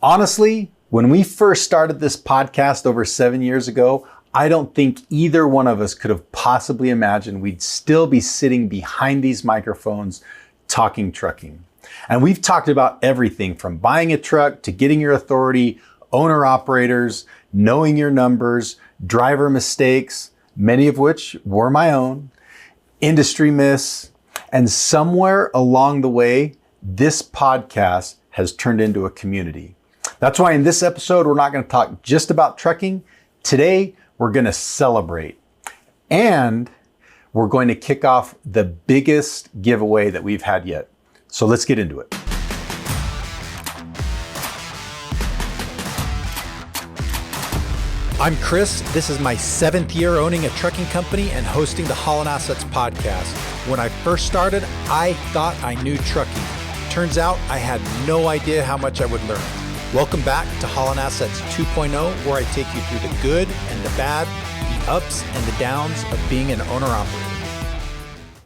Honestly, when we first started this podcast over 7 years ago, I don't think either one of us could have possibly imagined we'd still be sitting behind these microphones talking trucking. And we've talked about everything from buying a truck to getting your authority, owner operators, knowing your numbers, driver mistakes, many of which were my own, industry myths, and somewhere along the way, this podcast has turned into a community. That's why in this episode, we're not going to talk just about trucking. Today, we're going to celebrate. And we're going to kick off the biggest giveaway that we've had yet. So let's get into it. I'm Chris. This is my 7th year owning a trucking company and hosting the Haulin Assets Podcast. When I first started, I thought I knew trucking. Turns out I had no idea how much I would learn. Welcome back to Haulin Assets 2.0, where I take you through the good and the bad, the ups and the downs of being an owner-operator.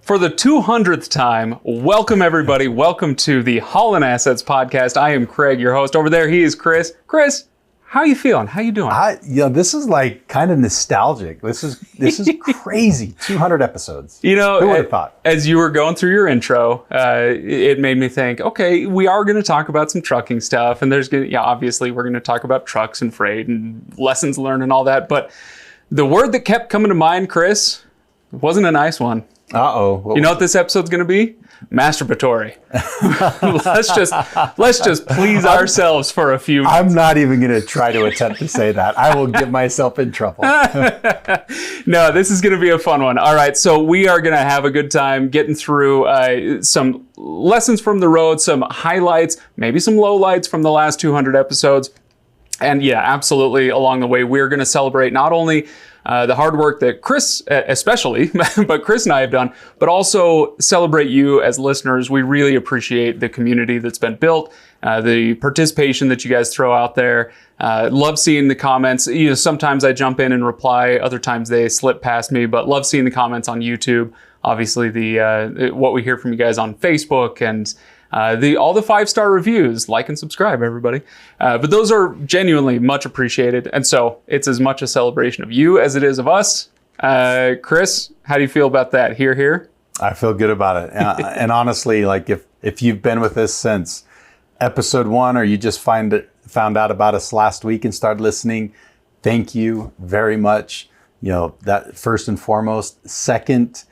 For the 200th time, welcome everybody. Welcome to the Haulin Assets Podcast. I am Craig, your host. Over there, he is Chris. Chris, how you feeling? How you doing? This is like kind of nostalgic. This is crazy. 200 episodes. You know, who would have thought? As you were going through your intro, it made me think, okay, we are going to talk about some trucking stuff, and obviously we're going to talk about trucks and freight and lessons learned and all that. But the word that kept coming to mind, Chris, wasn't a nice one. Uh-oh. You know what this episode's going to be? Masturbatory. let's just please ourselves for a few minutes. I'm not even going to try to attempt to say that. I will get myself in trouble. No, this is going to be a fun one. All right, so we are going to have a good time getting through some lessons from the road, some highlights, maybe some lowlights from the last 200 episodes. And yeah, absolutely, along the way, we're going to celebrate not only the hard work that Chris, especially, but Chris and I have done, but also celebrate you as listeners. We really appreciate the community that's been built, the participation that you guys throw out there. Love seeing the comments. You know, sometimes I jump in and reply, other times they slip past me, but love seeing the comments on YouTube. Obviously, what we hear from you guys on Facebook and all the 5-star reviews. Like and subscribe, everybody. But those are genuinely much appreciated. And so it's as much a celebration of you as it is of us. Chris, how do you feel about that? Here? I feel good about it. And honestly, like if you've been with us since episode 1, or you just found out about us last week and started listening, thank you very much. You know, that first and foremost. Second,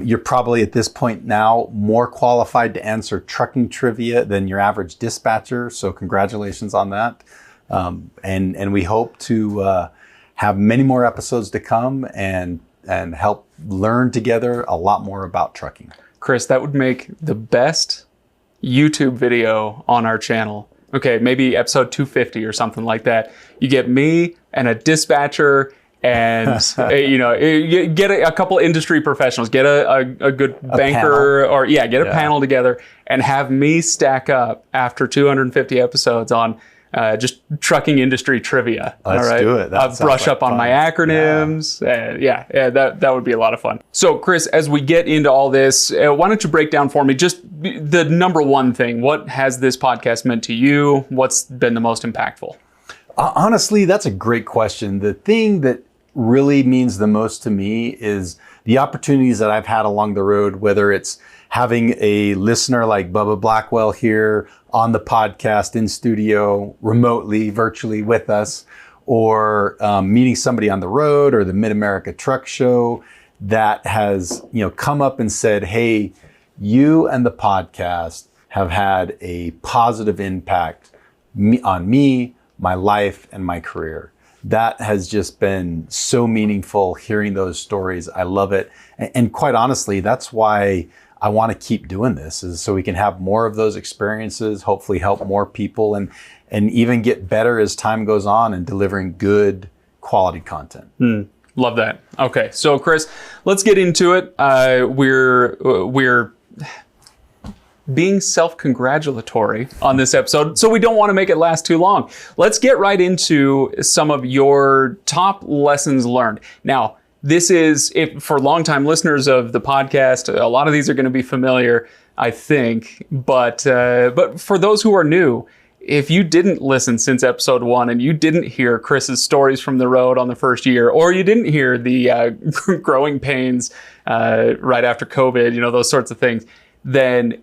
you're probably at this point now more qualified to answer trucking trivia than your average dispatcher. So congratulations on that. And we hope to have many more episodes to come and help learn together a lot more about trucking. Chris, that would make the best YouTube video on our channel. Okay, maybe episode 250 or something like that. You get me and a dispatcher and you get a couple industry professionals, get a good banker panel. Get a panel together and have me stack up after 250 episodes on just trucking industry trivia. Let's all right? do it. I'll brush up on my acronyms. Yeah. That would be a lot of fun. So Chris, as we get into all this, why don't you break down for me just the number one thing? What has this podcast meant to you? What's been the most impactful? Honestly, that's a great question. The thing that really means the most to me is the opportunities that I've had along the road, whether it's having a listener like Bubba Blackwell here on the podcast in studio, remotely, virtually with us, or meeting somebody on the road or the Mid-America Truck Show that has, come up and said, hey, you and the podcast have had a positive impact on me, my life, and my career. That has just been so meaningful hearing those stories. I love it. And quite honestly, that's why I want to keep doing this, is so we can have more of those experiences, hopefully help more people and even get better as time goes on and delivering good quality content. Love that. Okay. So Chris, let's get into it. We're being self-congratulatory on this episode, so we don't want to make it last too long. Let's get right into some of your top lessons learned. Now, this is, for longtime listeners of the podcast, a lot of these are going to be familiar, I think. But for those who are new, if you didn't listen since episode 1 and you didn't hear Chris's stories from the road on the first year, or you didn't hear the growing pains right after COVID, those sorts of things, then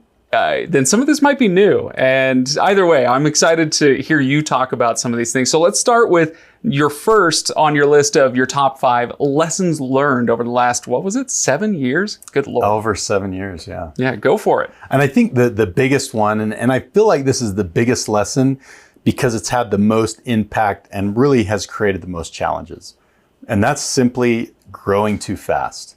some of this might be new. And either way, I'm excited to hear you talk about some of these things. So let's start with your first on your list of your top 5 lessons learned over the last, 7 years? Good Lord. Over 7 years, yeah. Yeah, go for it. And I think the biggest one, and I feel like this is the biggest lesson because it's had the most impact and really has created the most challenges. And that's simply growing too fast.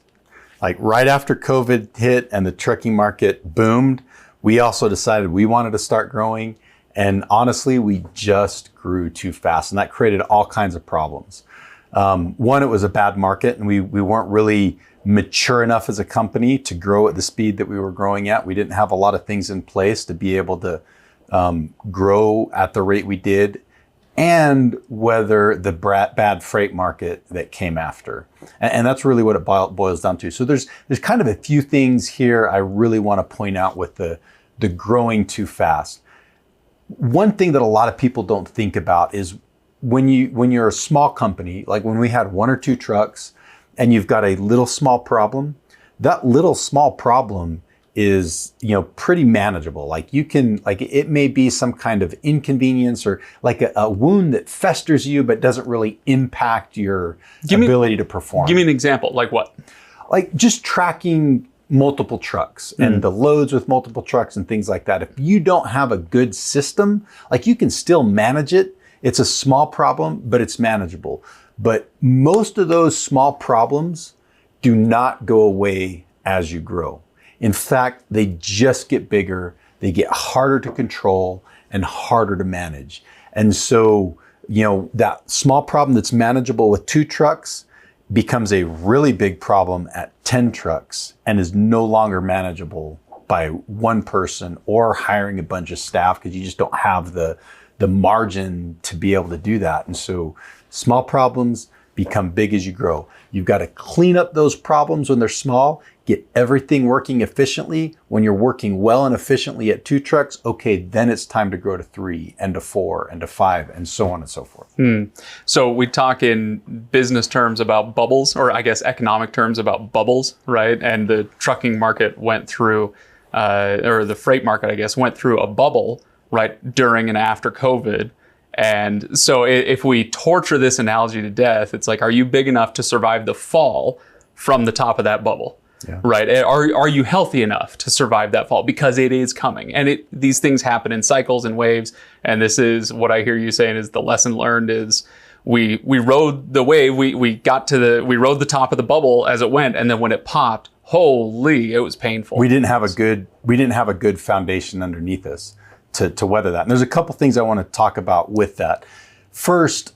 Like right after COVID hit and the trucking market boomed, we also decided we wanted to start growing. And honestly, we just grew too fast. And that created all kinds of problems. One, it was a bad market and we weren't really mature enough as a company to grow at the speed that we were growing at. We didn't have a lot of things in place to be able to grow at the rate we did and weather the bad freight market that came after. And that's really what it boils down to. So there's kind of a few things here I really want to point out with the growing too fast. One thing that a lot of people don't think about is when you're a small company, like when we had 1 or 2 trucks and you've got a little small problem, that little small problem is, pretty manageable. Like it may be some kind of inconvenience or like a wound that festers you, but doesn't really impact your ability to perform. Give me an example. Like what? Like just tracking multiple trucks and the loads with multiple trucks and things like that. If you don't have a good system, like you can still manage it. It's a small problem, but it's manageable. But most of those small problems do not go away as you grow. In fact, they just get bigger, they get harder to control and harder to manage. And so, that small problem that's manageable with 2 trucks becomes a really big problem at 10 trucks and is no longer manageable by one person or hiring a bunch of staff because you just don't have the margin to be able to do that. And so small problems become big as you grow. You've got to clean up those problems when they're small, get everything working efficiently. When you're working well and efficiently at 2 trucks, okay, then it's time to grow to 3 and to 4 and to 5 and so on and so forth. So we talk in business terms about bubbles, or I guess economic terms about bubbles, right? And the trucking market went through, or the freight market, I guess, went through a bubble, right, during and after COVID. And so if we torture this analogy to death, it's like, are you big enough to survive the fall from the top of that bubble? Yeah. Right? Are you healthy enough to survive that fall? Because it is coming. And these things happen in cycles and waves. And this is what I hear you saying is the lesson learned is we rode the wave, we rode the top of the bubble as it went. And then when it popped, holy, it was painful. We didn't have a good foundation underneath us to weather that. And there's a couple things I want to talk about with that. First,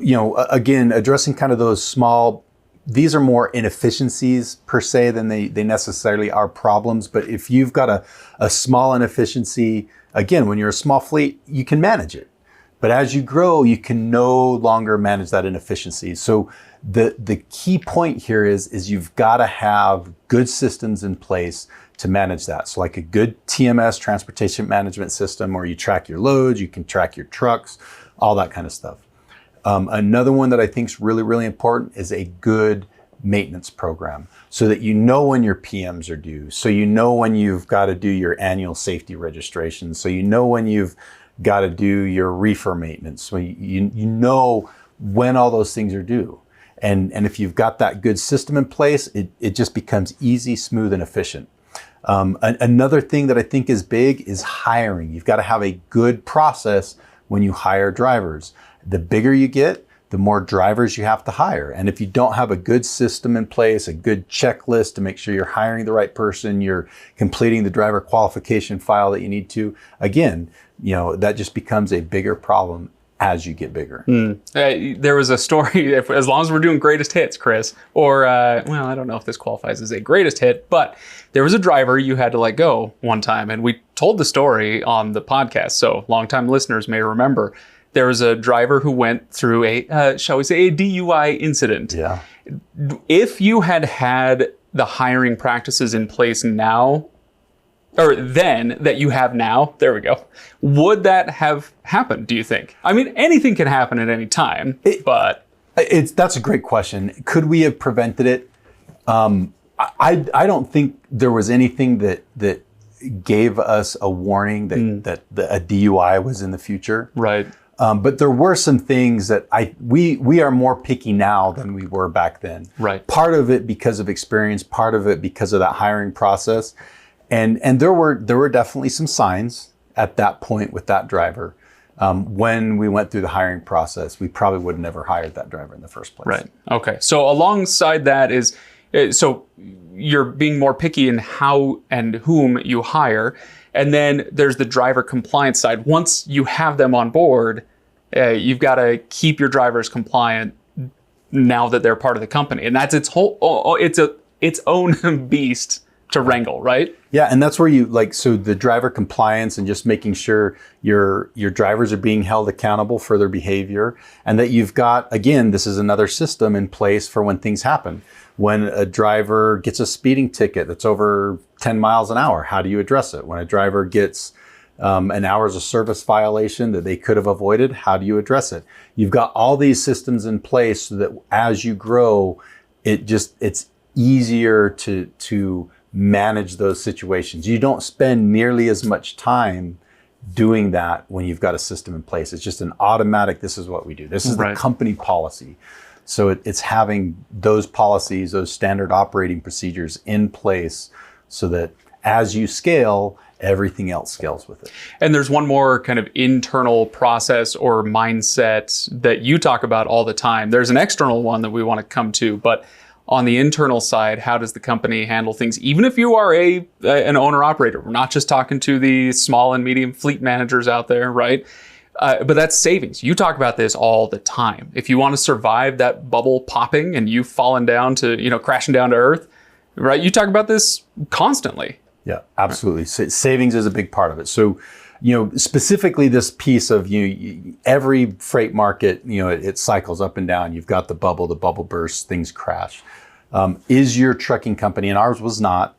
again, addressing kind of those small, these are more inefficiencies per se than they necessarily are problems. But if you've got a small inefficiency, again, when you're a small fleet, you can manage it. But as you grow, you can no longer manage that inefficiency. So the key point here is you've got to have good systems in place to manage that. So like a good TMS, transportation management system, where you track your loads, you can track your trucks, all that kind of stuff. Another one that I think is really, really important is a good maintenance program so that you know when your PMs are due. So you know when you've got to do your annual safety registration. So you know when you've got to do your reefer maintenance. So you know when all those things are due. And if you've got that good system in place, it just becomes easy, smooth, and efficient. Another thing that I think is big is hiring. You've got to have a good process when you hire drivers. The bigger you get, the more drivers you have to hire. And if you don't have a good system in place, a good checklist to make sure you're hiring the right person, you're completing the driver qualification file that you need to, again, that just becomes a bigger problem as you get bigger. There was a story, as long as we're doing greatest hits, Chris, or, I don't know if this qualifies as a greatest hit, but there was a driver you had to let go one time. And we told the story on the podcast. So longtime listeners may remember. There was a driver who went through shall we say, a DUI incident. Yeah. If you had the hiring practices in place now, or then that you have now, there we go, would that have happened, do you think? I mean, anything can happen at any time, but... That's a great question. Could we have prevented it? I don't think there was anything that gave us a warning that a DUI was in the future. Right. But there were some things that we are more picky now than we were back then. Right. Part of it because of experience, part of it because of that hiring process. And there were definitely some signs at that point with that driver. When we went through the hiring process, we probably would have never hired that driver in the first place. Right. Okay. So alongside that is, so you're being more picky in how and whom you hire. And then there's the driver compliance side. Once you have them on board, you've got to keep your drivers compliant now that they're part of the company. And that's its own beast to wrangle, right? Yeah, and that's where so the driver compliance and just making sure your drivers are being held accountable for their behavior, and that you've got, again, this is another system in place for when things happen. When a driver gets a speeding ticket that's over 10 miles an hour, how do you address it? When a driver gets an hours of service violation that they could have avoided, how do you address it? You've got all these systems in place so that as you grow, it's easier to manage those situations. You don't spend nearly as much time doing that when you've got a system in place. It's just an automatic, this is what we do. This is the company policy. So it's having those policies, those standard operating procedures in place so that as you scale, everything else scales with it. And there's one more kind of internal process or mindset that you talk about all the time. There's an external one that we want to come to, but on the internal side, how does the company handle things? Even if you are an owner-operator, we're not just talking to the small and medium fleet managers out there, right? But that's savings. You talk about this all the time. If you want to survive that bubble popping and you've fallen down to, crashing down to earth, right? You talk about this constantly. Yeah, absolutely. Right. Savings is a big part of it. So, specifically this piece of every freight market, it cycles up and down. You've got the bubble bursts, things crash. Is your trucking company, and ours was not,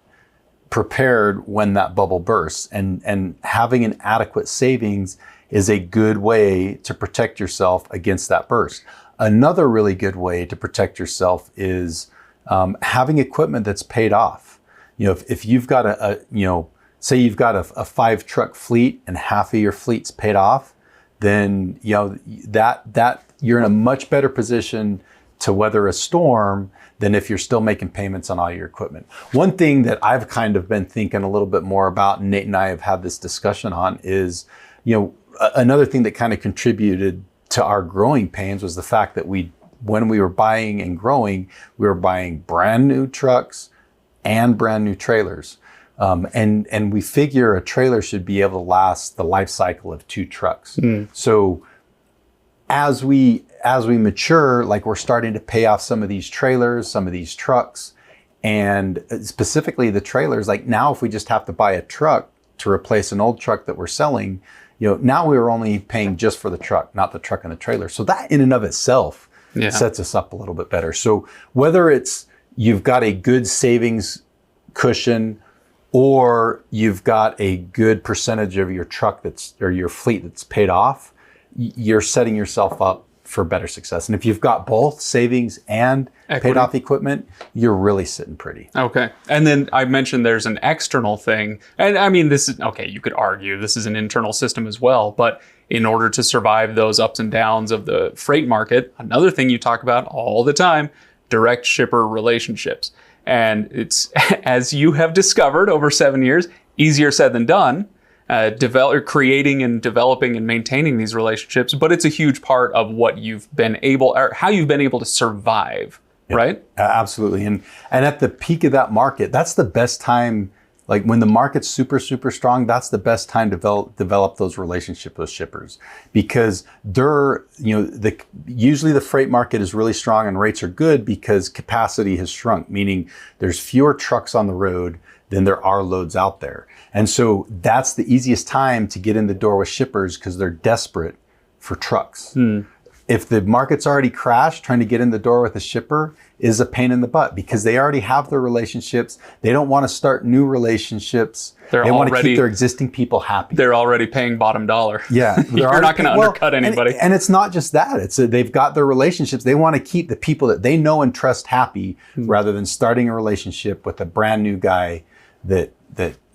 prepared when that bubble bursts? And having an adequate savings is a good way to protect yourself against that burst. Another really good way to protect yourself is having equipment that's paid off. If you've got say you've got a 5-truck fleet and half of your fleet's paid off, then that you're in a much better position to weather a storm than if you're still making payments on all your equipment. One thing that I've kind of been thinking a little bit more about, and Nate and I have had this discussion on, is another thing that kind of contributed to our growing pains was the fact that when we were buying and growing, we were buying brand new trucks and brand new trailers. And we figure a trailer should be able to last the life cycle of 2 trucks. So as we mature, like we're starting to pay off some of these trailers, some of these trucks, and specifically the trailers, like now if we just have to buy a truck to replace an old truck that we're selling, now we're only paying just for the truck, not the truck and the trailer. So that in and of itself sets us up a little bit better. So whether it's you've got a good savings cushion or you've got a good percentage of your truck or your fleet that's paid off, you're setting yourself up for better success. And if you've got both savings and paid off equipment, you're really sitting pretty. Okay. And then I mentioned there's an external thing. And I mean, this is, okay, you could argue this is an internal system as well, but in order to survive those ups and downs of the freight market, another thing you talk about all the time, direct shipper relationships. And it's, as you have discovered over 7 years, easier said than done, creating and developing and maintaining these relationships. But it's a huge part of what you've been able, or how you've been able to survive, right? Absolutely. And at the peak of that market, that's the best time. Like when the market's super, super strong, that's the best time to develop those relationships with shippers, because usually the freight market is really strong and rates are good because capacity has shrunk, meaning there's fewer trucks on the road than there are loads out there. And so that's the easiest time to get in the door with shippers because they're desperate for trucks. if the market's already crashed, trying to get in the door with a shipper is a pain in the butt because they already have their relationships. They don't want to start new relationships. They want to keep their existing people happy. They're already paying bottom dollar. Yeah. You're not going to undercut anybody. And it's not just that. They've got their relationships. They want to keep the people that they know and trust happy rather than starting a relationship with a brand new guy that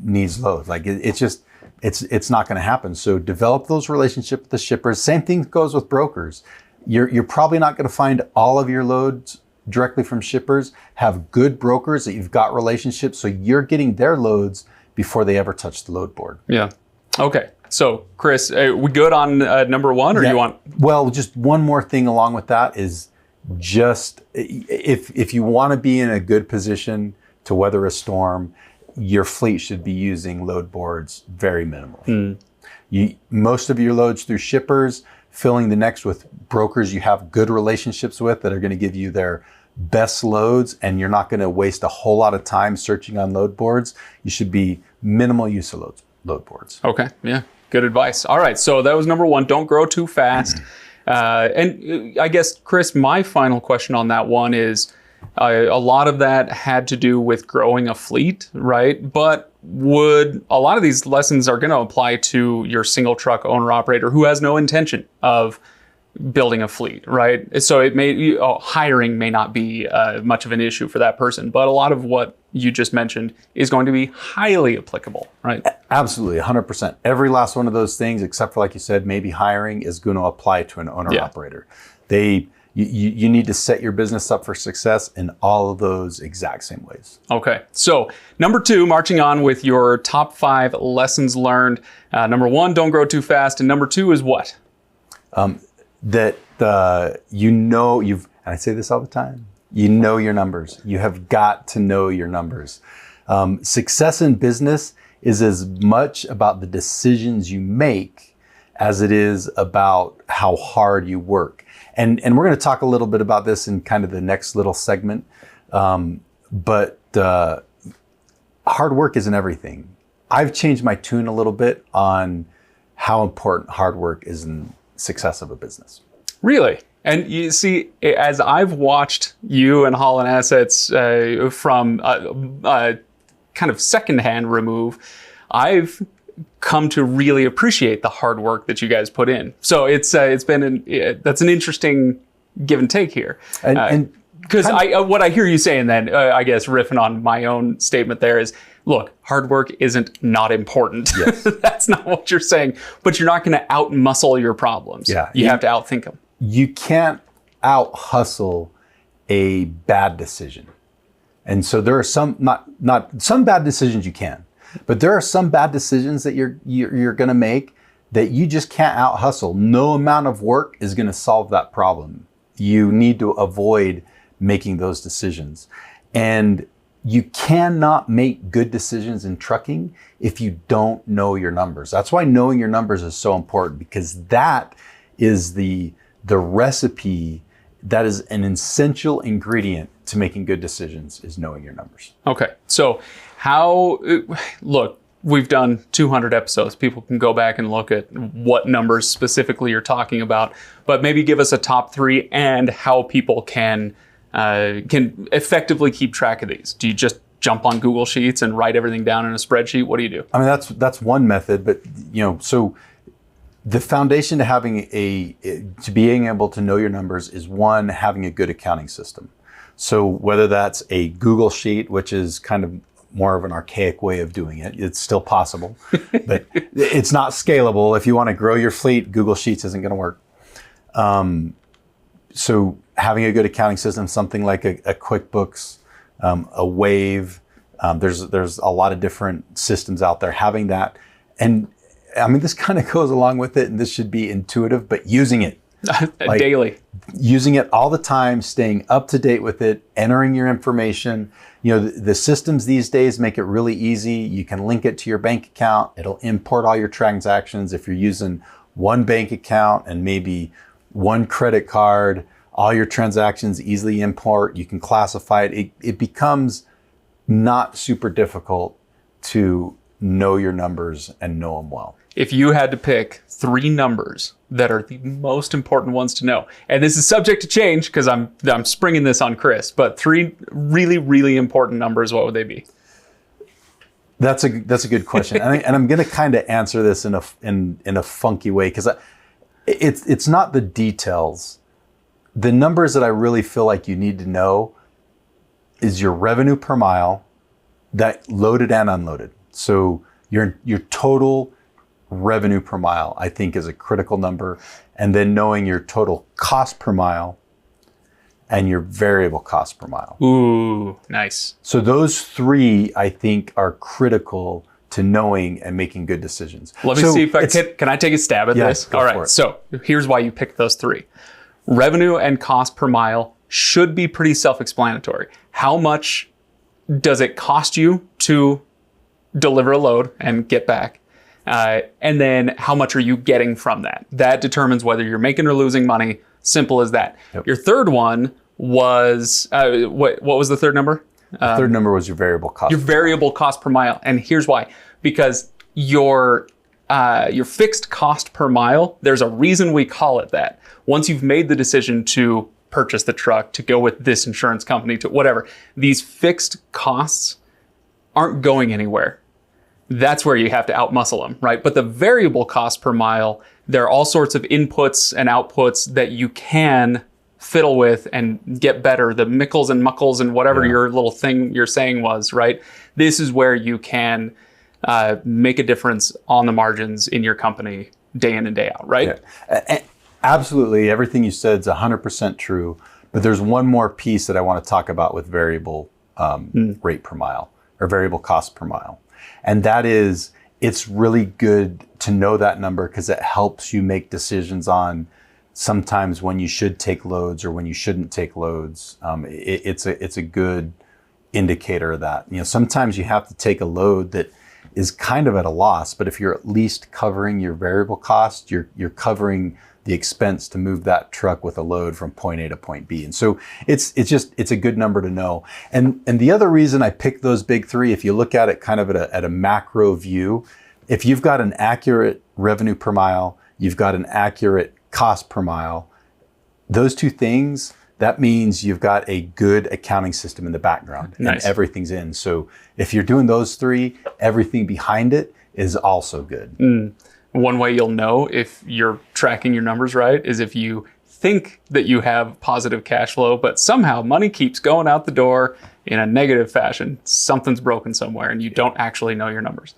needs loads. Like it's not going to happen. So develop those relationships with the shippers. Same thing goes with brokers. You're probably not going to find all of your loads directly from shippers. Have good brokers that you've got relationships, so you're getting their loads before they ever touch the load board. Yeah. Okay. So, Chris, we good on number one, or you want? Well, just one more thing along with that is just if you want to be in a good position to weather a storm, your fleet should be using load boards very minimally. Most of your loads through shippers, filling the next with brokers you have good relationships with that are going to give you their best loads, and you're not going to waste a whole lot of time searching on load boards. You should be minimal use of load boards. Okay, yeah, good advice. All right, so that was number one, don't grow too fast. And I guess, Chris, my final question on that one is, a lot of that had to do with growing a fleet, right? But a lot of these lessons are going to apply to your single truck owner operator who has no intention of building a fleet, right? So hiring may not be much of an issue for that person, but a lot of what you just mentioned is going to be highly applicable, right? Absolutely, 100%. Every last one of those things, except for, like you said, maybe hiring, is going to apply to an owner operator. You need to set your business up for success in all of those exact same ways. Okay. So number two, marching on with your top 5 lessons learned. Number one, don't grow too fast. And number two is what? And I say this all the time, you know your numbers. You have got to know your numbers. Success in business is as much about the decisions you make as it is about how hard you work. And we're going to talk a little bit about this in kind of the next little segment. But hard work isn't everything. I've changed my tune a little bit on how important hard work is in success of a business. Really? And you see, as I've watched you and Haulin Assets from kind of secondhand remove, I've come to really appreciate the hard work that you guys put in. So it's been that's an interesting give and take here. Because what I hear you saying then, I guess riffing on my own statement there is, look, hard work isn't not important. Yes. That's not what you're saying, but you're not going to out-muscle your problems. Yeah. You have to outthink them. You can't out-hustle a bad decision. And so there are some bad decisions you can. But there are some bad decisions that you're going to make that you just can't out hustle. No amount of work is going to solve that problem. You need to avoid making those decisions. And you cannot make good decisions in trucking if you don't know your numbers. That's why knowing your numbers is so important, because that is the recipe, that is an essential ingredient to making good decisions, is knowing your numbers. Okay. So look, we've done 200 episodes. People can go back and look at what numbers specifically you're talking about, but maybe give us a top 3 and how people can effectively keep track of these. Do you just jump on Google Sheets and write everything down in a spreadsheet? What do you do? I mean, that's one method, but so the foundation to to being able to know your numbers is, one, having a good accounting system. So whether that's a Google Sheet, which is kind of more of an archaic way of doing it. It's still possible, but it's not scalable. If you want to grow your fleet, Google Sheets isn't going to work. So having a good accounting system, something like a QuickBooks, a Wave, there's a lot of different systems out there. Having that, and I mean, this kind of goes along with it, and this should be intuitive, but using it. Daily. Using it all the time, staying up to date with it, entering your information. The systems these days make it really easy. You can link it to your bank account. It'll import all your transactions. If you're using one bank account and maybe one credit card, all your transactions easily import. You can classify it. It becomes not super difficult to know your numbers and know them well. If you had to pick 3 numbers that are the most important ones to know, and this is subject to change because I'm springing this on Chris, but 3 really, really important numbers, what would they be? That's a good question, and I'm going to kind of answer this in a funky way because it's not the details. The numbers that I really feel like you need to know is your revenue per mile, that loaded and unloaded. So your total revenue per mile, I think, is a critical number, and then knowing your total cost per mile and your variable cost per mile. Ooh, nice. So those 3, I think, are critical to knowing and making good decisions. Let me see if I can I take a stab at this? All right. So here's why you picked those 3. Revenue and cost per mile should be pretty self-explanatory. How much does it cost you to deliver a load and get back? And then how much are you getting from that? That determines whether you're making or losing money. Simple as that. Yep. Your third one was, what was the third number? The third number was your variable cost. Your variable cost per mile. And here's why. Because your fixed cost per mile, there's a reason we call it that. Once you've made the decision to purchase the truck, to go with this insurance company, to whatever, these fixed costs aren't going anywhere. That's where you have to outmuscle them, right? But the variable cost per mile, there are all sorts of inputs and outputs that you can fiddle with and get better. The mickles and muckles and whatever your little thing you're saying was, right? This is where you can make a difference on the margins in your company day in and day out, right? Yeah. Absolutely. Everything you said is 100% true. But there's one more piece that I want to talk about with variable rate per mile or variable cost per mile. And that is, it's really good to know that number because it helps you make decisions on sometimes when you should take loads or when you shouldn't take loads. It's a good indicator of that. You know, sometimes you have to take a load that is kind of at a loss, but if you're at least covering your variable cost, you're covering the expense to move that truck with a load from point A to point B. And so it's a good number to know. And the other reason I picked those big 3, if you look at it kind of at a macro view, if you've got an accurate revenue per mile, you've got an accurate cost per mile, those 2 things, that means you've got a good accounting system in the background. Nice. And everything's in. So if you're doing those 3, everything behind it is also good. One way you'll know if you're tracking your numbers right is if you think that you have positive cash flow, but somehow money keeps going out the door in a negative fashion. Something's broken somewhere and you don't actually know your numbers.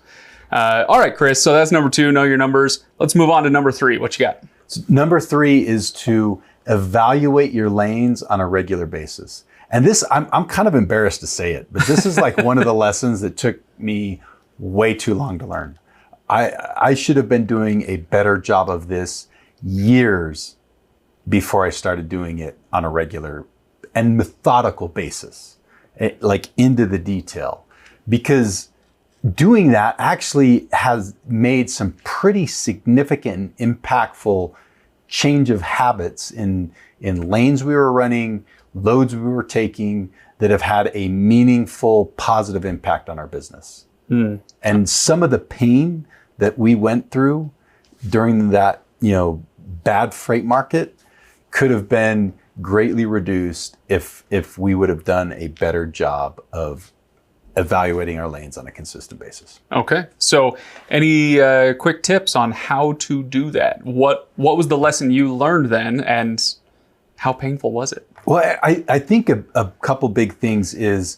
All right, Chris, so that's number 2, know your numbers. Let's move on to number 3. What you got? So number 3 is to evaluate your lanes on a regular basis. And this, I'm kind of embarrassed to say it, but this is like one of the lessons that took me way too long to learn. I should have been doing a better job of this years before I started doing it on a regular and methodical basis, like into the detail, because doing that actually has made some pretty significant and impactful change of habits in lanes we were running, loads we were taking that have had a meaningful positive impact on our business. And some of the pain that we went through during that, bad freight market could have been greatly reduced if we would have done a better job of evaluating our lanes on a consistent basis. Okay. So any quick tips on how to do that? What was the lesson you learned then and how painful was it? Well, I think a couple big things is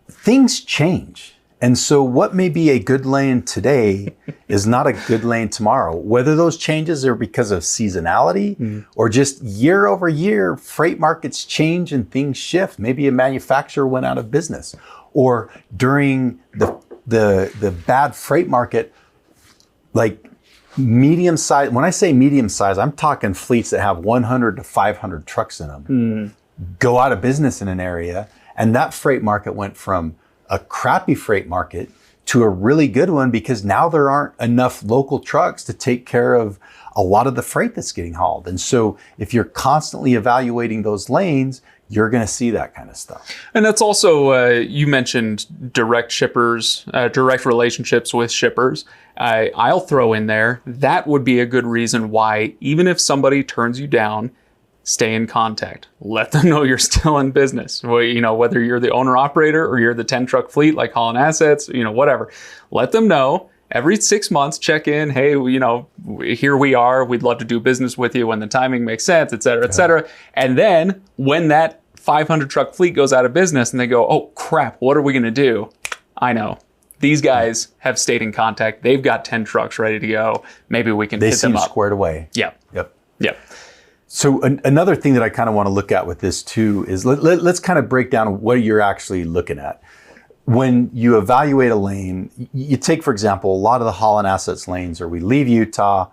things change. And so what may be a good lane today is not a good lane tomorrow. Whether those changes are because of seasonality or just year over year, freight markets change and things shift. Maybe a manufacturer went out of business, or during the bad freight market, like medium size. When I say medium size, I'm talking fleets that have 100 to 500 trucks in them, go out of business in an area. And that freight market went from a crappy freight market to a really good one because now there aren't enough local trucks to take care of a lot of the freight that's getting hauled. And so if you're constantly evaluating those lanes, you're going to see that kind of stuff. And that's also, you mentioned direct shippers, direct relationships with shippers. I'll throw in there, that would be a good reason why, even if somebody turns you down, stay in contact. Let them know you're still in business. Well, you know, whether you're the owner operator or you're the 10 truck fleet like Haulin Assets, you know, whatever. Let them know. Every 6 months, check in. Hey, you know, here we are. We'd love to do business with you when the timing makes sense, et cetera, et cetera. And then when that 500 truck fleet goes out of business and they go, oh crap, what are we going to do? I know. These guys have stayed in contact. They've got 10 trucks ready to go. Maybe we can hit them up. They seem squared away. Yep. So another thing that I kind of want to look at with this too is let's kind of break down what you're actually looking at. When you evaluate a lane, you take, for example, a lot of the Haulin Assets lanes, or we leave Utah,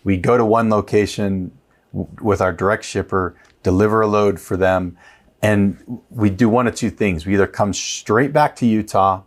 we go to one location with our direct shipper, deliver a load for them, and we do one of two things. We either come straight back to Utah,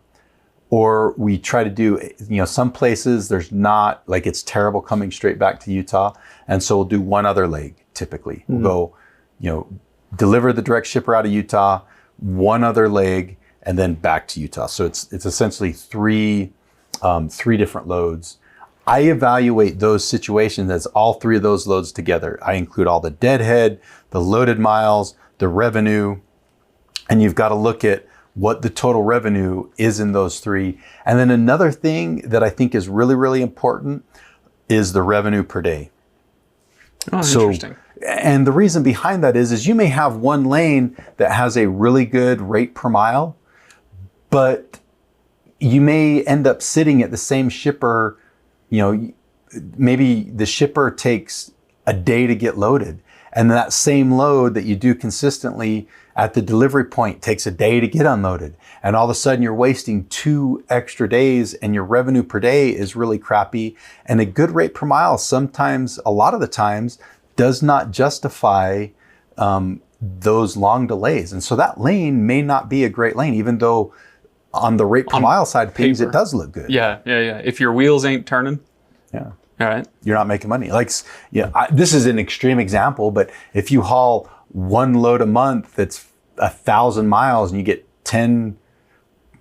or we try to do, you know, some places there's not, like it's terrible coming straight back to Utah. And so we'll do one other leg typically. We'll go, you know, deliver the direct shipper out of Utah, one other leg, and then back to Utah. So it's essentially three different loads. I evaluate those situations as all three of those loads together. I include all the deadhead, the loaded miles, the revenue, and you've got to look at what the total revenue is in those three. And then another thing that I think is really, really important is the revenue per day. Oh, interesting. And the reason behind that is you may have one lane that has a really good rate per mile, but you may end up sitting at the same shipper. You know, maybe the shipper takes a day to get loaded, and that same load that you do consistently at the delivery point takes a day to get unloaded. And all of a sudden you're wasting 2 extra days and your revenue per day is really crappy. And a good rate per mile sometimes, a lot of the times, does not justify those long delays. And so that lane may not be a great lane, even though on the rate per mile side of things, it does look good. Yeah. If your wheels ain't turning. Yeah. All right. You're not making money. Like, yeah, this is an extreme example, but if you haul one load a month that's 1,000 miles and you get $10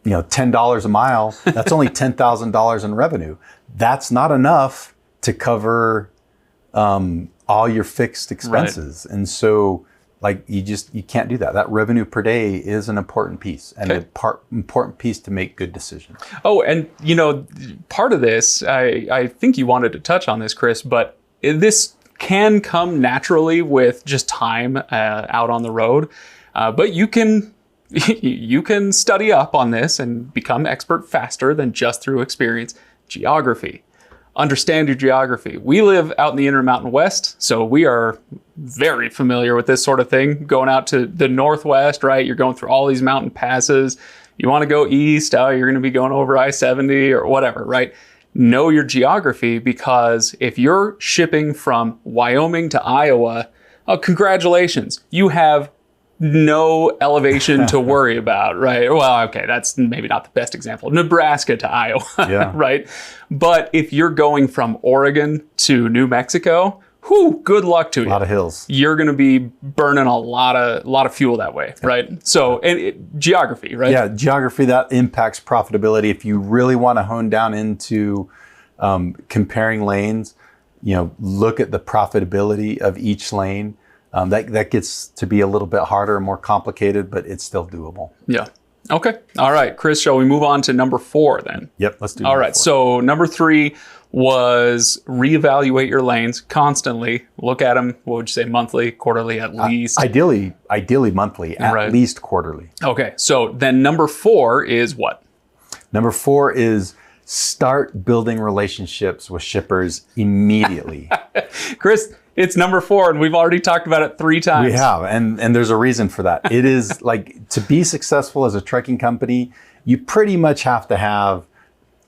a mile, that's only $10,000 in revenue. That's not enough to cover all your fixed expenses. Right. And so like you can't do that. That revenue per day is an important piece and an important piece to make good decisions. Oh, and you know, part of this, I think you wanted to touch on this, Chris, but this can come naturally with just time out on the road. But you can study up on this and become expert faster than just through experience. Geography. Understand your geography. We live out in the Intermountain West, so we are very familiar with this sort of thing. Going out to the Northwest, right? You're going through all these mountain passes. You want to go east, you're going to be going over I-70 or whatever, right? Know your geography, because if you're shipping from Wyoming to Iowa, congratulations, you have no elevation to worry about, right? Well, okay, that's maybe not the best example. Nebraska to Iowa, yeah. Right? But if you're going from Oregon to New Mexico, good luck to you. A lot of hills. You're going to be burning a lot of fuel that way, yeah. Right? So, geography, right? Yeah, geography, that impacts profitability. If you really want to hone down into comparing lanes, look at the profitability of each lane. That gets to be a little bit harder and more complicated, but it's still doable. Yeah. Okay. All right, Chris, shall we move on to number 4 then? Yep, let's do All right. 4. So number 3 was reevaluate your lanes constantly. Look at them. What would you say? Monthly, quarterly, at least? Ideally monthly, at least quarterly. Okay. So then number 4 is what? Number 4 is start building relationships with shippers immediately. Chris, it's number 4, and we've already talked about it 3 times. We have, and there's a reason for that. It is like, to be successful as a trucking company, you pretty much have to have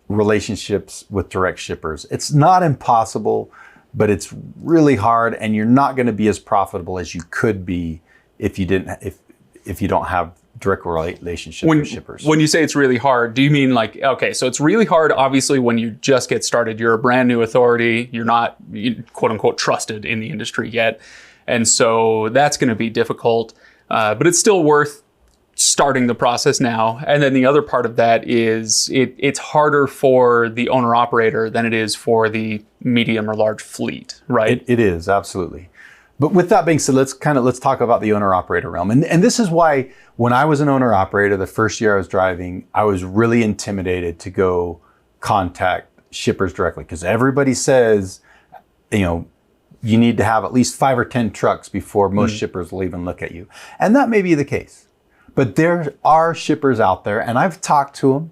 relationships with direct shippers. It's not impossible, but it's really hard, and you're not going to be as profitable as you could be if you don't have direct relationships with shippers. When you say it's really hard, do you mean like, okay, so it's really hard, obviously, when you just get started. You're a brand new authority. You're not, quote unquote, trusted in the industry yet. And so that's going to be difficult. But it's still worth starting the process now. And then the other part of that is it's harder for the owner operator than it is for the medium or large fleet, right? It is, absolutely. But with that being said, let's talk about the owner operator realm. And this is why when I was an owner operator, the first year I was driving, I was really intimidated to go contact shippers directly, because everybody says, you need to have at least 5 or 10 trucks before most shippers will even look at you. And that may be the case. But there are shippers out there, and I've talked to them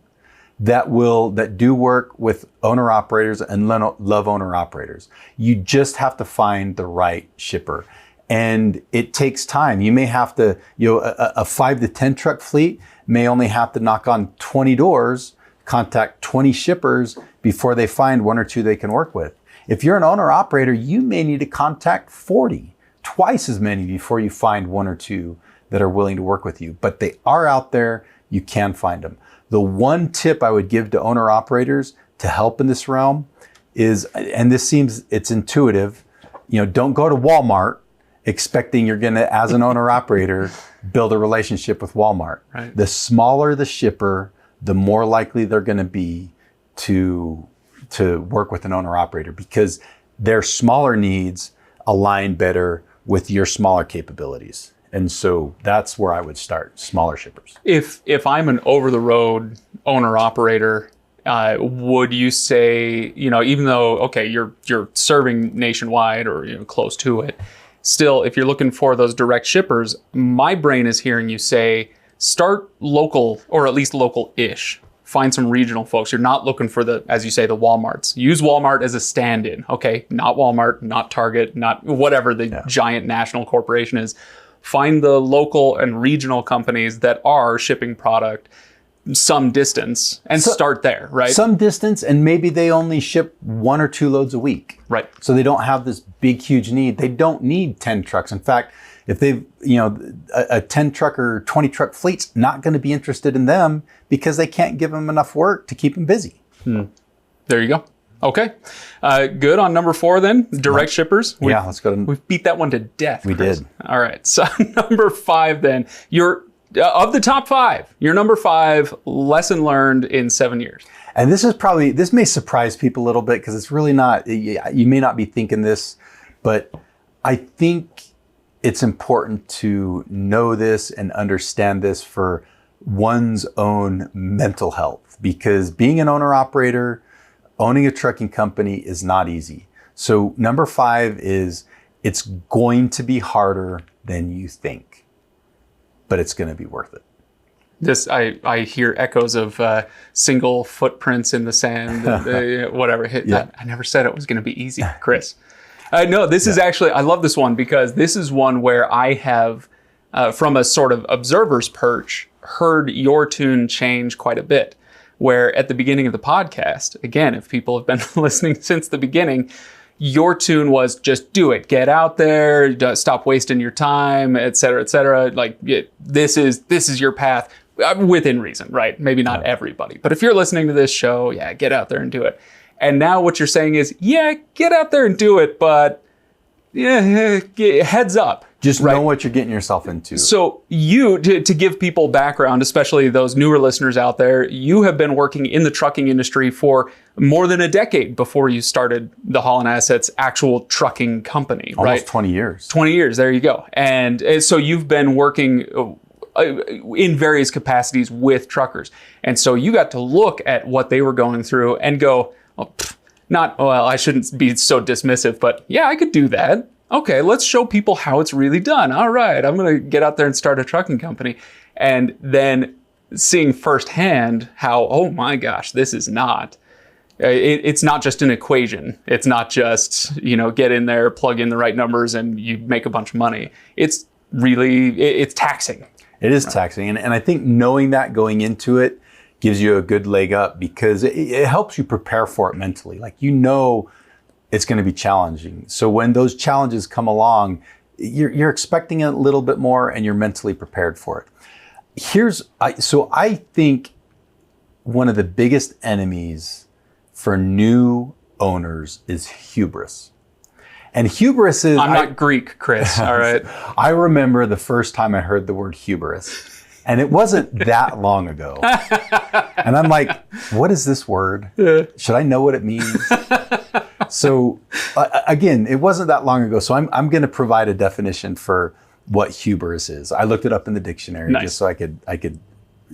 that do work with owner operators and love owner operators. You just have to find the right shipper. And it takes time. You may have to, a 5 to 10 truck fleet may only have to knock on 20 doors, contact 20 shippers before they find 1 or 2 they can work with. If you're an owner operator, you may need to contact 40, twice as many before you find 1 or 2 that are willing to work with you. But they are out there, you can find them. The one tip I would give to owner operators to help in this realm is, and it's intuitive, don't go to Walmart expecting you're gonna, as an owner operator, build a relationship with Walmart. Right. The smaller the shipper, the more likely they're gonna be to work with an owner operator, because their smaller needs align better with your smaller capabilities. And so that's where I would start, smaller shippers. If I'm an over-the-road owner-operator, would you say, even though, okay, you're serving nationwide or close to it, still, if you're looking for those direct shippers, my brain is hearing you say, start local, or at least local-ish. Find some regional folks. You're not looking for as you say, the Walmarts. Use Walmart as a stand-in, okay? Not Walmart, not Target, not whatever the giant national corporation is. Find the local and regional companies that are shipping product some distance and start there, right? Some distance, and maybe they only ship 1 or 2 loads a week. Right. So they don't have this big, huge need. They don't need 10 trucks. In fact, if they've, a 10 truck or 20 truck fleet's not going to be interested in them because they can't give them enough work to keep them busy. There you go. Okay. Good on number 4 then, direct shippers. Let's go. We've beat that one to death. We Chris. did. All right. So number 5 then, of the top 5, your number 5 lesson learned in 7 years. And this may surprise people a little bit, because it's really not, you may not be thinking this, but I think it's important to know this and understand this for one's own mental health, because being an owner operator, owning a trucking company is not easy. So number 5 is, it's going to be harder than you think, but it's going to be worth it. This, I hear echoes of single footprints in the sand, whatever. I never said it was going to be easy, Chris. No, this is actually, I love this one, because this is one where I have, from a sort of observer's perch, heard your tune change quite a bit. Where at the beginning of the podcast, again, if people have been listening since the beginning, your tune was just do it, get out there, stop wasting your time, et cetera, et cetera. Like, this is your path within reason, right? Maybe not everybody, but if you're listening to this show, get out there and do it. And now what you're saying is, get out there and do it, but heads up. Just know what you're getting yourself into. So to give people background, especially those newer listeners out there, you have been working in the trucking industry for more than a decade before you started the Haulin Assets actual trucking company, right? Almost 20 years. 20 years, there you go. And so you've been working in various capacities with truckers. And so you got to look at what they were going through and go, I shouldn't be so dismissive, but I could do that. Okay, let's show people how it's really done. All right, I'm going to get out there and start a trucking company. And then seeing firsthand how, oh my gosh, this is not, it's not just an equation. It's not just, get in there, plug in the right numbers, and you make a bunch of money. It's really, it's taxing. It is taxing. And I think knowing that going into it gives you a good leg up, because it helps you prepare for it mentally. Like, it's going to be challenging. So when those challenges come along, you're expecting a little bit more and you're mentally prepared for it. I think one of the biggest enemies for new owners is hubris. And hubris is... I'm not Greek, Chris, all right? I remember the first time I heard the word hubris, and it wasn't that long ago. And I'm like, what is this word? Should I know what it means? So again, it wasn't that long ago. So I'm going to provide a definition for what hubris is. I looked it up in the dictionary just so I could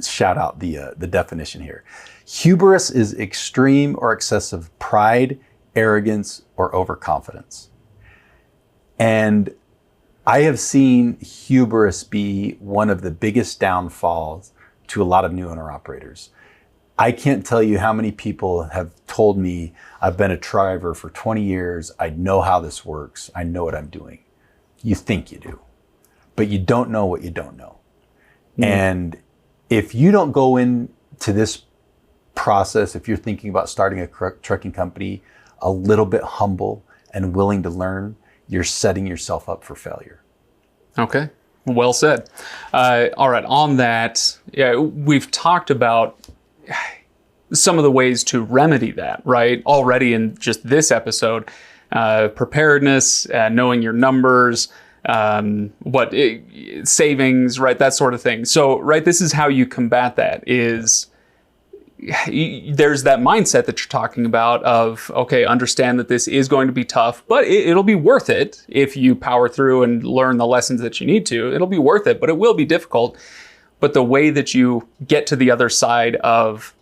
shout out the definition here. Hubris is extreme or excessive pride, arrogance, or overconfidence. And I have seen hubris be one of the biggest downfalls to a lot of new owner operators. I can't tell you how many people have told me, I've been a driver for 20 years. I know how this works. I know what I'm doing. You think you do, but you don't know what you don't know. And if you don't go into this process, if you're thinking about starting a trucking company, a little bit humble and willing to learn, you're setting yourself up for failure. Okay, well said. All right, on that, we've talked about some of the ways to remedy that, right? Already in just this episode, preparedness, knowing your numbers, savings, right? That sort of thing. So, right, this is how you combat that is there's that mindset that you're talking about of, okay, understand that this is going to be tough, but it'll be worth it if you power through and learn the lessons that you need to. It'll be worth it, but it will be difficult. But the way that you get to the other side of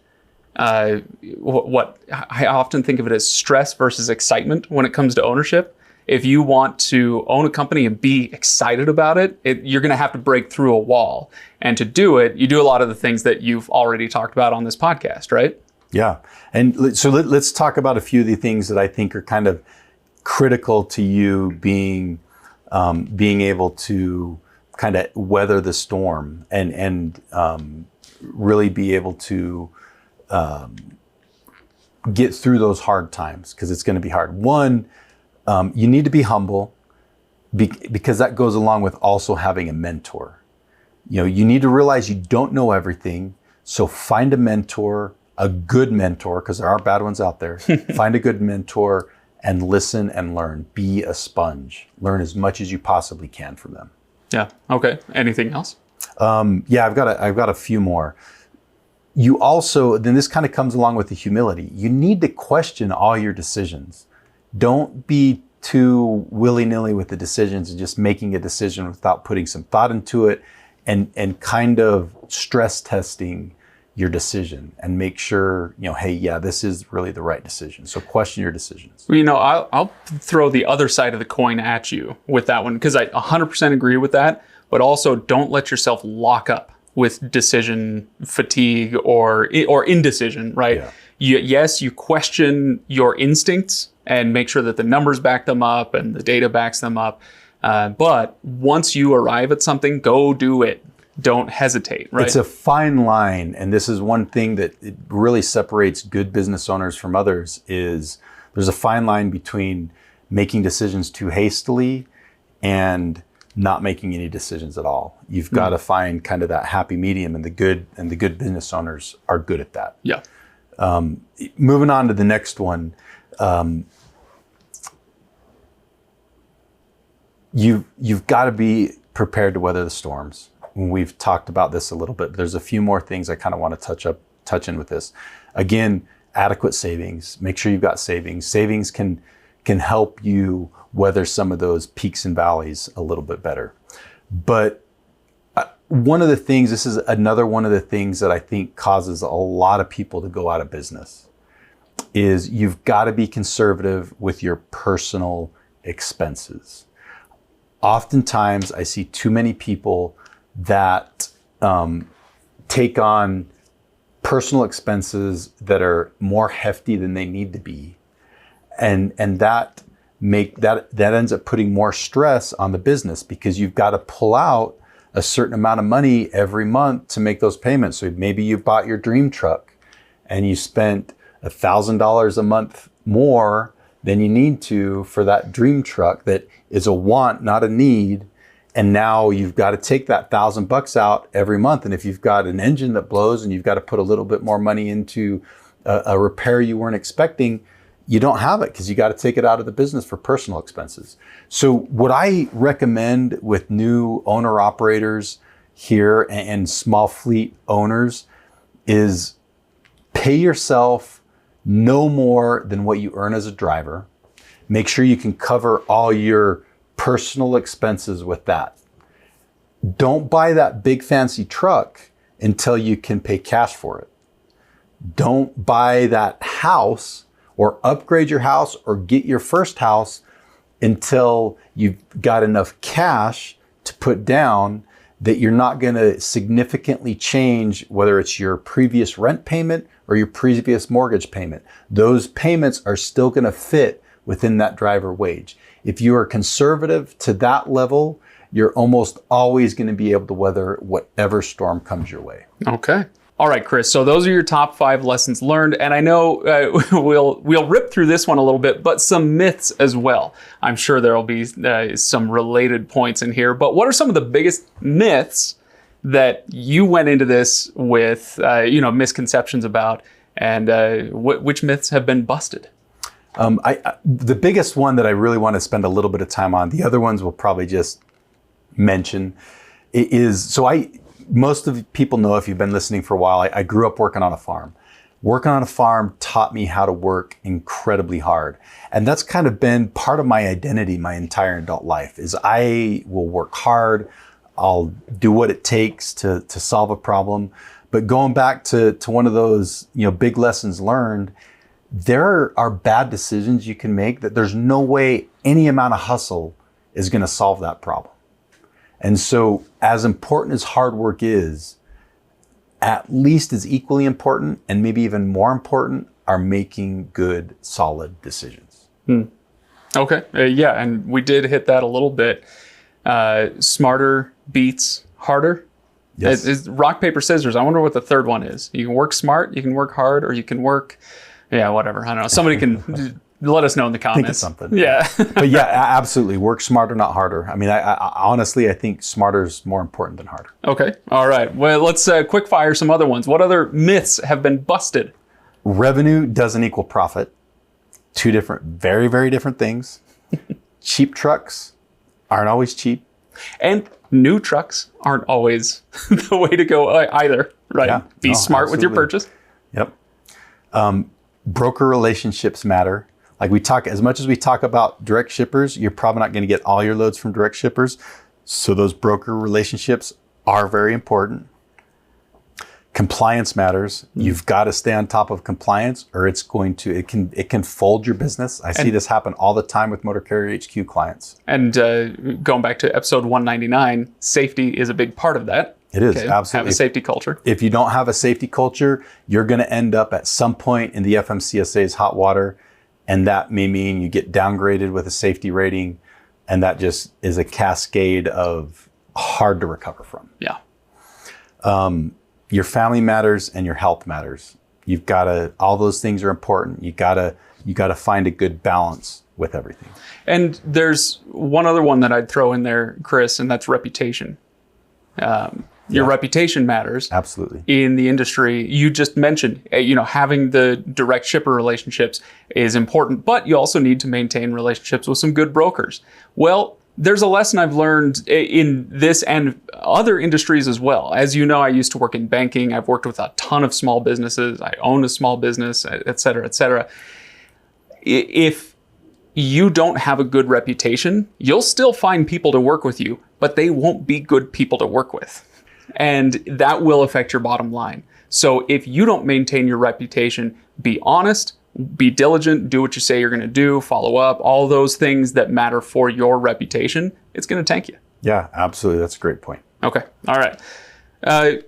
what I often think of it as stress versus excitement when it comes to ownership. If you want to own a company and be excited about it, you're going to have to break through a wall. And to do it, you do a lot of the things that you've already talked about on this podcast, right? Yeah. And so let's talk about a few of the things that I think are kind of critical to you being able to kind of weather the storm and really be able to get through those hard times, because it's going to be hard. One, you need to be humble because that goes along with also having a mentor. You know, you need to realize you don't know everything. So find a mentor, a good mentor, because there are bad ones out there. Find a good mentor and listen and learn. Be a sponge. Learn as much as you possibly can from them. Yeah. Okay. Anything else? Yeah, I've got a few more. You also, then this kind of comes along with the humility. You need to question all your decisions. Don't be too willy-nilly with the decisions and just making a decision without putting some thought into it and kind of stress testing your decision and make sure, hey, yeah, this is really the right decision. So question your decisions. Well, I'll throw the other side of the coin at you with that one, because I 100% agree with that, but also don't let yourself lock up with decision fatigue or indecision, right? Yeah. Yes, you question your instincts and make sure that the numbers back them up and the data backs them up. But once you arrive at something, go do it. Don't hesitate, right? It's a fine line. And this is one thing that it really separates good business owners from others is there's a fine line between making decisions too hastily and not making any decisions at all. You've got to find kind of that happy medium, and the good business owners are good at that. Yeah. Moving on to the next one. You've got to be prepared to weather the storms. We've talked about this a little bit, but there's a few more things I kind of want to touch in with this. Again, adequate savings. Make sure you've got savings. Savings can help you weather some of those peaks and valleys a little bit better. But this is another one of the things that I think causes a lot of people to go out of business, is you've got to be conservative with your personal expenses. Oftentimes, I see too many people that take on personal expenses that are more hefty than they need to be, and that ends up putting more stress on the business, because you've got to pull out a certain amount of money every month to make those payments. So maybe you bought your dream truck and you spent $1,000 a month more than you need to for that dream truck that is a want, not a need. And now you've got to take that $1,000 out every month. And if you've got an engine that blows and you've got to put a little bit more money into a repair you weren't expecting, you don't have it because you got to take it out of the business for personal expenses. So what I recommend with new owner operators here and small fleet owners is pay yourself no more than what you earn as a driver. Make sure you can cover all your personal expenses with that. Don't buy that big fancy truck until you can pay cash for it. Don't buy that house or upgrade your house or get your first house until you've got enough cash to put down that you're not going to significantly change whether it's your previous rent payment or your previous mortgage payment. Those payments are still going to fit within that driver wage. If you are conservative to that level, you're almost always going to be able to weather whatever storm comes your way. Okay. All right, Chris. So those are your top 5 lessons learned. And I know we'll rip through this one a little bit, but some myths as well. I'm sure there'll be some related points in here. But what are some of the biggest myths that you went into this with, misconceptions about, and which myths have been busted? The biggest one that I really want to spend a little bit of time on, the other ones we'll probably just mention, is, most of people know, if you've been listening for a while, I grew up working on a farm. Working on a farm taught me how to work incredibly hard. And that's kind of been part of my identity my entire adult life, is I will work hard. I'll do what it takes to solve a problem. But going back to one of those, big lessons learned, there are bad decisions you can make that there's no way any amount of hustle is going to solve that problem. And so as important as hard work is, at least as equally important and maybe even more important are making good, solid decisions. Okay. Yeah. And we did hit that a little bit. Smarter beats harder. Yes. It's rock, paper, scissors. I wonder what the third one is. You can work smart, you can work hard, or you can work, whatever. I don't know. Somebody can let us know in the comments. Think of something. Yeah. But yeah, absolutely. Work smarter, not harder. I mean, I honestly, I think smarter is more important than harder. Okay. All right. Well, let's quick fire some other ones. What other myths have been busted? Revenue doesn't equal profit. Two different, very, very different things. Cheap trucks aren't always cheap. And new trucks aren't always the way to go either, right? Yeah. Be smart with your purchase. Yep. Broker relationships matter. Like as much as we talk about direct shippers, you're probably not going to get all your loads from direct shippers. So those broker relationships are very important. Compliance matters. You've got to stay on top of compliance, or it can fold your business. I see this happen all the time with Motor Carrier HQ clients. And going back to episode 199, safety is a big part of that. It is, absolutely. Have a safety culture. If you don't have a safety culture, you're going to end up at some point in the FMCSA's hot water, and that may mean you get downgraded with a safety rating, and that just is a cascade of hard to recover from. Yeah. Your family matters and your health matters. You've got to, all those things are important. You got to find a good balance with everything. And there's one other one that I'd throw in there, Chris, and that's reputation. Your reputation matters. Absolutely. In the industry, you just mentioned, having the direct shipper relationships is important, but you also need to maintain relationships with some good brokers. Well, there's a lesson I've learned in this and other industries as well. As you know, I used to work in banking. I've worked with a ton of small businesses. I own a small business, et cetera, et cetera. If you don't have a good reputation, you'll still find people to work with you, but they won't be good people to work with. And that will affect your bottom line. So if you don't maintain your reputation, be honest, be diligent, do what you say you're going to do, follow up, all those things that matter for your reputation, it's going to tank you. Yeah, absolutely. That's a great point. Okay. All right.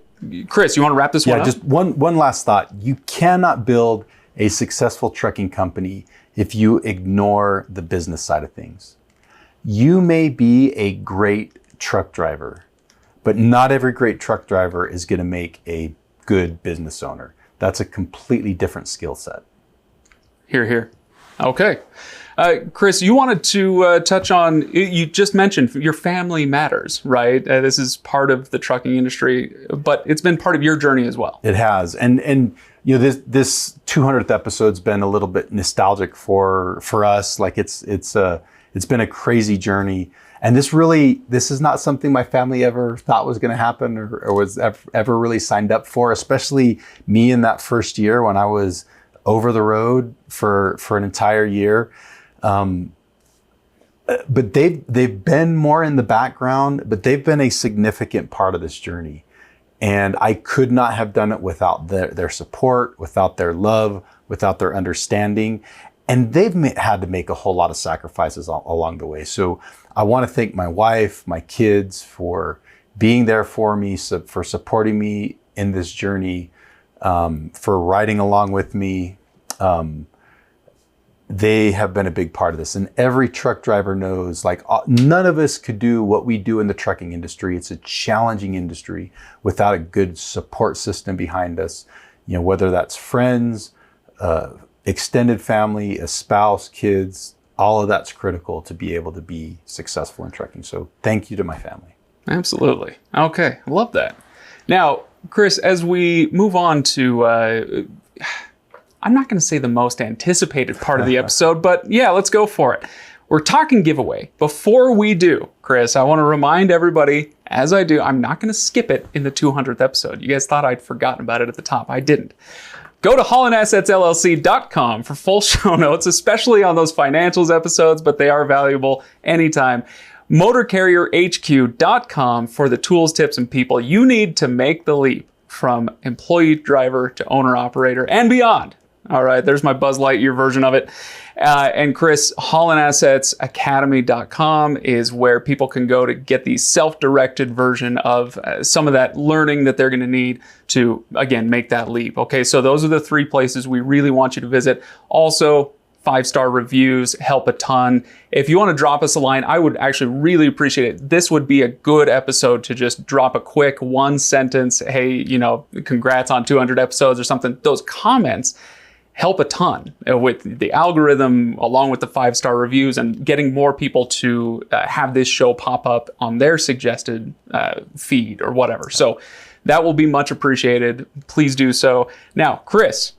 Chris, you want to wrap this one up? Yeah, just one last thought. You cannot build a successful trucking company if you ignore the business side of things. You may be a great truck driver, but not every great truck driver is going to make a good business owner. That's a completely different skill set. Hear, hear. Okay. Chris, you wanted to touch on, you just mentioned your family matters, right? This is part of the trucking industry, but it's been part of your journey as well. It has. And this 200th episode's been a little bit nostalgic for us. Like it's been a crazy journey. And this is not something my family ever thought was going to happen or was ever really signed up for, especially me in that first year when I was over the road for an entire year. But they've been more in the background, but they've been a significant part of this journey. And I could not have done it without their support, without their love, without their understanding. And they've had to make a whole lot of sacrifices along the way. So I want to thank my wife, my kids for being there for me, for supporting me in this journey, for riding along with me. They have been a big part of this. And every truck driver knows, like, none of us could do what we do in the trucking industry. It's a challenging industry without a good support system behind us. You know, whether that's friends, extended family, a spouse, kids, all of that's critical to be able to be successful in trucking. So thank you to my family. Absolutely. Okay. I love that. Now, Chris, as we move on to, I'm not going to say the most anticipated part of the episode, but yeah, let's go for it. We're talking giveaway. Before we do, Chris, I want to remind everybody, as I do, I'm not going to skip it in the 200th episode. You guys thought I'd forgotten about it at the top. I didn't. Go to haulinassetsllc.com for full show notes, especially on those financials episodes, but they are valuable anytime. motorcarrierhq.com for the tools, tips, and people you need to make the leap from employee driver to owner operator and beyond. All right, there's my Buzz Lightyear version of it. And Chris, HaulinAssetsAcademy.com is where people can go to get the self-directed version of some of that learning that they're going to need to, again, make that leap. Okay, so those are the three places we really want you to visit. Also, 5-star reviews help a ton. If you want to drop us a line, I would actually really appreciate it. This would be a good episode to just drop a quick one sentence, hey, you know, congrats on 200 episodes or something. Those comments help a ton with the algorithm, along with the 5-star reviews, and getting more people to have this show pop up on their suggested feed or whatever. So that will be much appreciated. Please do so. Now, Chris,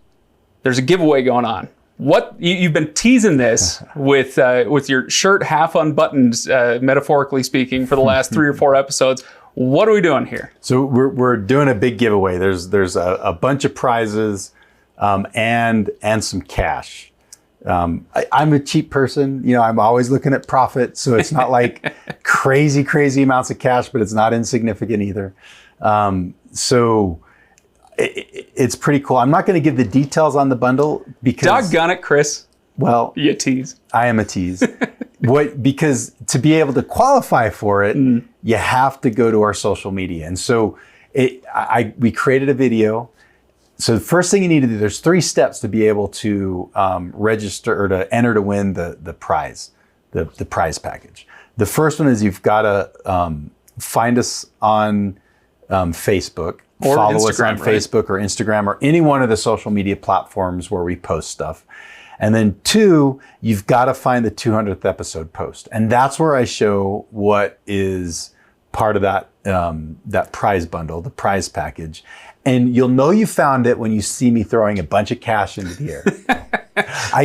there's a giveaway going on. What you've been teasing this with your shirt half unbuttoned, metaphorically speaking, for the last 3 or 4 episodes. What are we doing here? So we're doing a big giveaway. There's a bunch of prizes. And some cash. I'm a cheap person. You know, I'm always looking at profit. So it's not like crazy amounts of cash, but it's not insignificant either. So it's pretty cool. I'm not going to give the details on the bundle because... Doggone it, Chris. Well... You tease. I am a tease. Because to be able to qualify for it, you have to go to our social media. And so we created a video. So the first thing you need to do, there's 3 steps to be able to register or to enter to win the prize, the prize package. The first one is you've got to find us on Facebook, or follow Instagram, us on Facebook or Instagram or any one of the social media platforms where we post stuff. And then 2, you've got to find the 200th episode post. And that's where I show what is part of that prize bundle, the prize package. And you'll know you found it when you see me throwing a bunch of cash into the air. I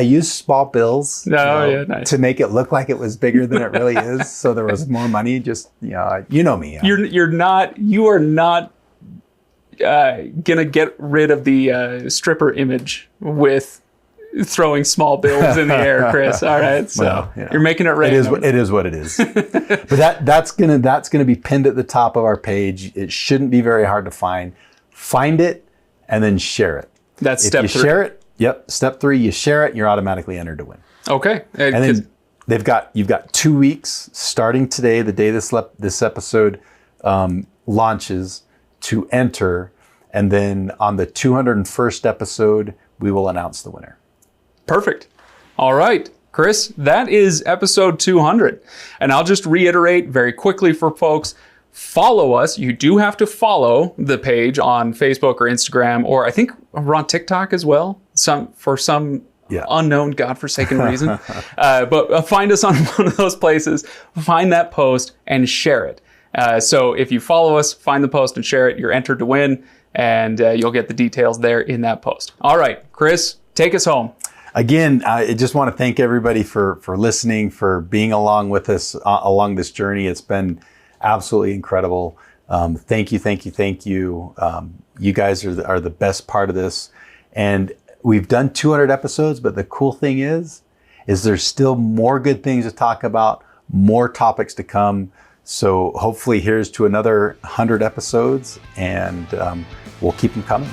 use small bills nice. to make it look like it was bigger than it really is. So there was more money. Just you know me. You are not gonna get rid of the stripper image with throwing small bills in the air, Chris. All right, so you're making it rain. It is what it is. But that's gonna be pinned at the top of our page. It shouldn't be very hard to find. Find it and then share it. That's step 3. If you share it, step 3, you share it, you're automatically entered to win. Okay. And then you've got 2 weeks starting today, the day this episode launches, to enter, and then on the 201st episode, we will announce the winner. Perfect. All right, Chris, that is episode 200. And I'll just reiterate very quickly for folks, follow us. You do have to follow the page on Facebook or Instagram, or I think we're on TikTok as well, for some unknown, godforsaken reason. But find us on one of those places, find that post and share it. So if you follow us, find the post and share it, you're entered to win. and you'll get the details there in that post. All right, Chris, take us home. Again, I just want to thank everybody for listening, for being along with us along this journey. It's been absolutely incredible. Thank you. You guys are the best part of this. And we've done 200 episodes, but the cool thing is there's still more good things to talk about, more topics to come. So hopefully here's to another 100 episodes, and we'll keep them coming.